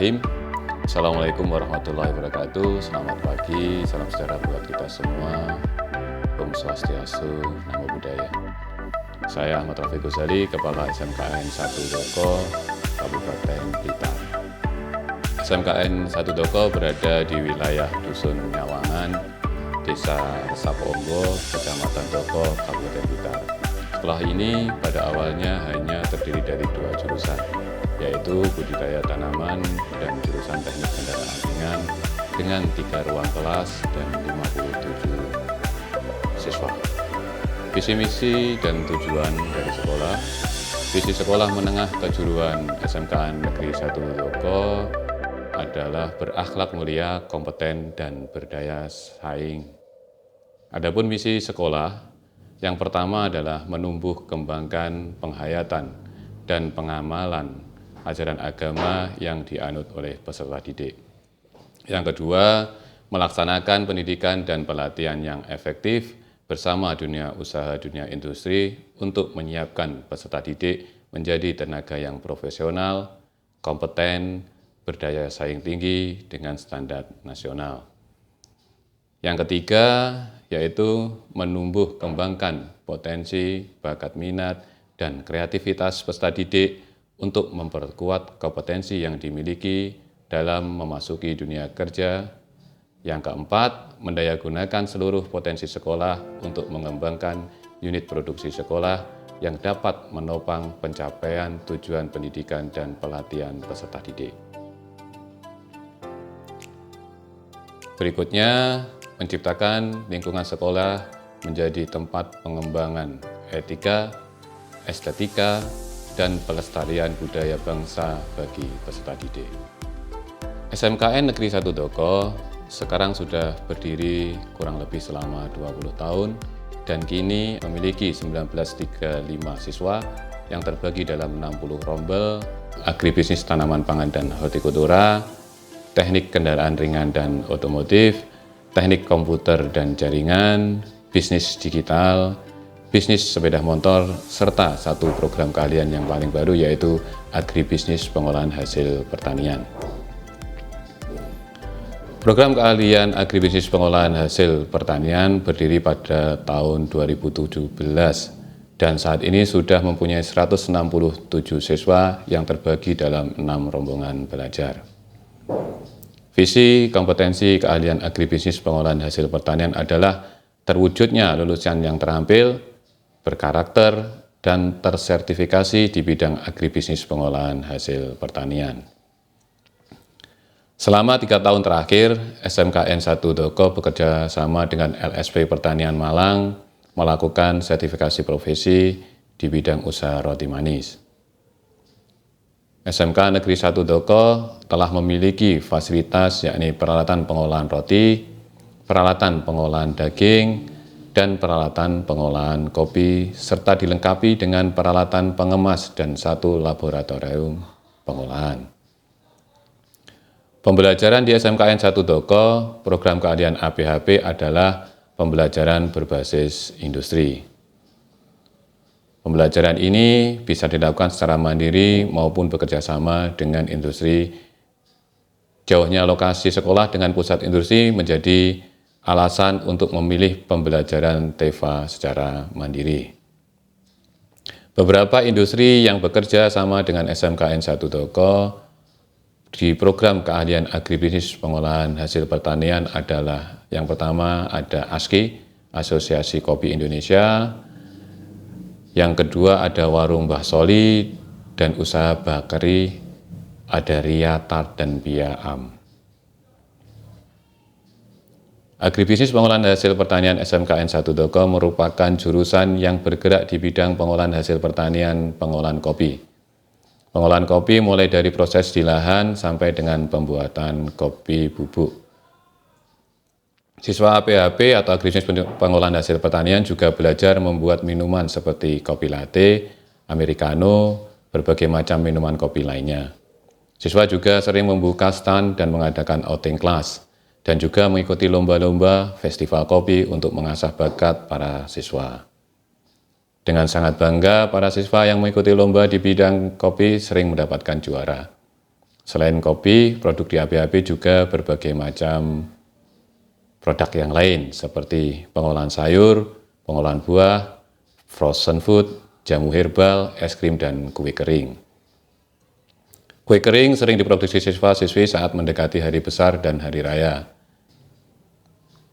Bismillahirrahmanirrahim. Assalamualaikum warahmatullahi wabarakatuh. Selamat pagi, salam sejahtera buat kita semua. Om Swastiastu, Namo Buddhaya. Saya Ahmad Rafiq Ghazali, Kepala SMKN 1 Doko, Kabupaten Blitar. SMKN 1 Doko berada di wilayah Dusun Nyawangan, Desa Saponggo, Kecamatan Doko, Kabupaten Blitar. Sekolah ini pada awalnya hanya terdiri dari 2 jurusan, yaitu budidaya tanaman dan jurusan teknik kendaraan ringan dengan 3 ruang kelas dan 57 siswa. Visi misi dan tujuan dari sekolah. Visi sekolah menengah kejuruan SMKN Negeri 1 Doko adalah berakhlak mulia, kompeten, dan berdaya saing. Adapun misi sekolah, yang pertama adalah menumbuh kembangkan penghayatan dan pengamalan ajaran agama yang dianut oleh peserta didik. Yang kedua, melaksanakan pendidikan dan pelatihan yang efektif bersama dunia usaha, dunia industri untuk menyiapkan peserta didik menjadi tenaga yang profesional, kompeten, berdaya saing tinggi dengan standar nasional. Yang ketiga, yaitu menumbuh kembangkan potensi, bakat minat, dan kreativitas peserta didik untuk memperkuat kompetensi yang dimiliki dalam memasuki dunia kerja. Yang keempat, mendayagunakan seluruh potensi sekolah untuk mengembangkan unit produksi sekolah yang dapat menopang pencapaian tujuan pendidikan dan pelatihan peserta didik. Berikutnya, menciptakan lingkungan sekolah menjadi tempat pengembangan etika, estetika, dan pelestarian budaya bangsa bagi peserta didik. SMKN Negeri 1 Doko sekarang sudah berdiri kurang lebih selama 20 tahun dan kini memiliki 1935 siswa yang terbagi dalam 60 rombel, agribisnis tanaman pangan dan hortikultura, teknik kendaraan ringan dan otomotif, teknik komputer dan jaringan, bisnis digital, bisnis sepeda motor, serta satu program keahlian yang paling baru yaitu agribisnis pengolahan hasil pertanian. Program keahlian agribisnis pengolahan hasil pertanian berdiri pada tahun 2017 dan saat ini sudah mempunyai 167 siswa yang terbagi dalam 6 rombongan belajar. Visi kompetensi keahlian agribisnis pengolahan hasil pertanian adalah terwujudnya lulusan yang terampil, berkarakter, dan tersertifikasi di bidang agribisnis pengolahan hasil pertanian. Selama 3 tahun terakhir, SMKN 1 Doko bekerja sama dengan LSP Pertanian Malang melakukan sertifikasi profesi di bidang usaha roti manis. SMK Negeri 1 Doko telah memiliki fasilitas yakni peralatan pengolahan roti, peralatan pengolahan daging, dan peralatan pengolahan kopi, serta dilengkapi dengan peralatan pengemas dan 1 laboratorium pengolahan. Pembelajaran di SMKN 1 Doko, program keahlian APHP adalah pembelajaran berbasis industri. Pembelajaran ini bisa dilakukan secara mandiri maupun bekerja sama dengan industri. Jauhnya lokasi sekolah dengan pusat industri menjadi alasan untuk memilih pembelajaran TEFA secara mandiri. Beberapa industri yang bekerja sama dengan SMKN 1 Doko di program keahlian agribisnis pengolahan hasil pertanian adalah yang pertama ada ASKI, Asosiasi Kopi Indonesia. Yang kedua ada Warung Mbah Soli dan usaha bakeri ada Ria Tart dan Bia Am. Agribisnis pengolahan hasil pertanian SMKN 1 Doko merupakan jurusan yang bergerak di bidang pengolahan hasil pertanian pengolahan kopi. Pengolahan kopi mulai dari proses di lahan sampai dengan pembuatan kopi bubuk. Siswa APHP atau agribisnis pengolahan hasil pertanian juga belajar membuat minuman seperti kopi latte, americano, berbagai macam minuman kopi lainnya. Siswa juga sering membuka stand dan mengadakan outing class, dan juga mengikuti lomba-lomba festival kopi untuk mengasah bakat para siswa. Dengan sangat bangga, para siswa yang mengikuti lomba di bidang kopi sering mendapatkan juara. Selain kopi, produk di ABHB juga berbagai macam produk yang lain seperti pengolahan sayur, pengolahan buah, frozen food, jamu herbal, es krim, dan kue kering. Kue kering sering diproduksi siswa-siswi saat mendekati hari besar dan hari raya.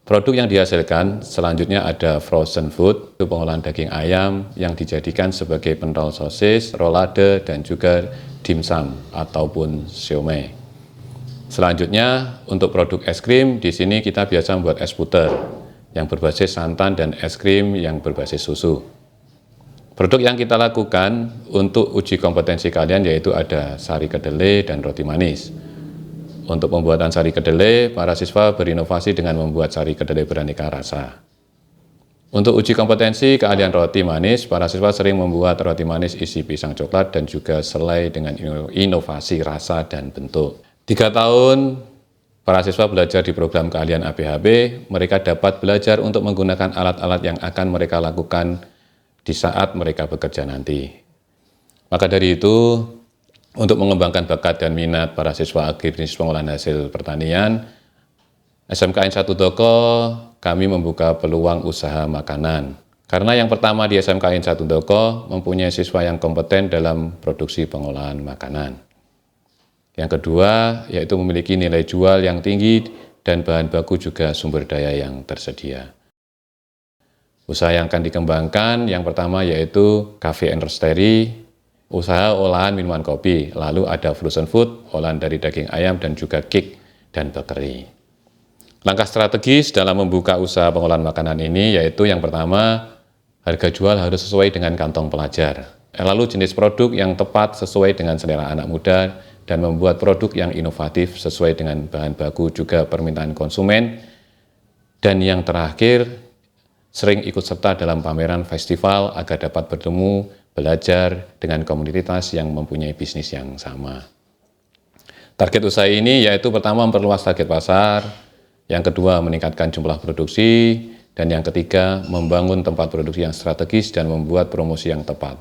Produk yang dihasilkan selanjutnya ada frozen food, itu pengolahan daging ayam yang dijadikan sebagai pentol sosis, rolade, dan juga dimsum ataupun siomay. Selanjutnya untuk produk es krim, di sini kita biasa membuat es puter yang berbasis santan dan es krim yang berbasis susu. Produk yang kita lakukan untuk uji kompetensi kalian yaitu ada sari kedelai dan roti manis. Untuk pembuatan sari kedelai, para siswa berinovasi dengan membuat sari kedelai beraneka rasa. Untuk uji kompetensi keahlian roti manis, para siswa sering membuat roti manis isi pisang coklat dan juga selai dengan inovasi rasa dan bentuk. 3 tahun para siswa belajar di program keahlian ABHB, mereka dapat belajar untuk menggunakan alat-alat yang akan mereka lakukan di saat mereka bekerja nanti. Maka dari itu, untuk mengembangkan bakat dan minat para siswa agribisnis pengolahan hasil pertanian, SMKN 1 Doko kami membuka peluang usaha makanan. Karena yang pertama di SMKN 1 Doko mempunyai siswa yang kompeten dalam produksi pengolahan makanan. Yang kedua, yaitu memiliki nilai jual yang tinggi dan bahan baku juga sumber daya yang tersedia. Usaha yang akan dikembangkan, yang pertama yaitu Cafe and Roastery, usaha olahan minuman kopi, lalu ada frozen food, olahan dari daging ayam dan juga cake dan bakery. Langkah strategis dalam membuka usaha pengolahan makanan ini yaitu yang pertama, harga jual harus sesuai dengan kantong pelajar. Lalu jenis produk yang tepat sesuai dengan selera anak muda dan membuat produk yang inovatif sesuai dengan bahan baku juga permintaan konsumen. Dan yang terakhir, sering ikut serta dalam pameran festival agar dapat bertemu, belajar dengan komunitas yang mempunyai bisnis yang sama. Target usaha ini yaitu pertama memperluas target pasar, yang kedua meningkatkan jumlah produksi, dan yang ketiga membangun tempat produksi yang strategis dan membuat promosi yang tepat.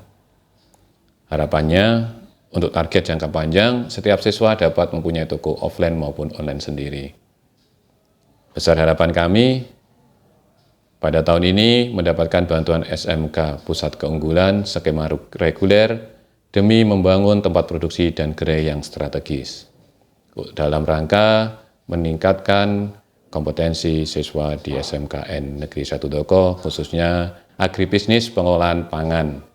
Harapannya untuk target jangka panjang, setiap siswa dapat mempunyai toko offline maupun online sendiri. Besar harapan kami pada tahun ini mendapatkan bantuan SMK Pusat Keunggulan skema reguler demi membangun tempat produksi dan gerai yang strategis dalam rangka meningkatkan kompetensi siswa di SMKN Negeri 1 Doko khususnya agribisnis pengolahan pangan.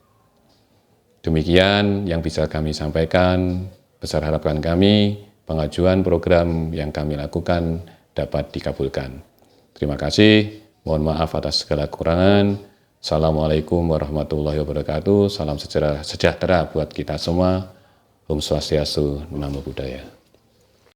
Demikian yang bisa kami sampaikan. Besar harapan kami pengajuan program yang kami lakukan dapat dikabulkan. Terima kasih. Mohon maaf atas segala kekurangan. Assalamualaikum warahmatullahi wabarakatuh. Salam sejahtera buat kita semua. Om Swastiastu, Namo Buddhaya.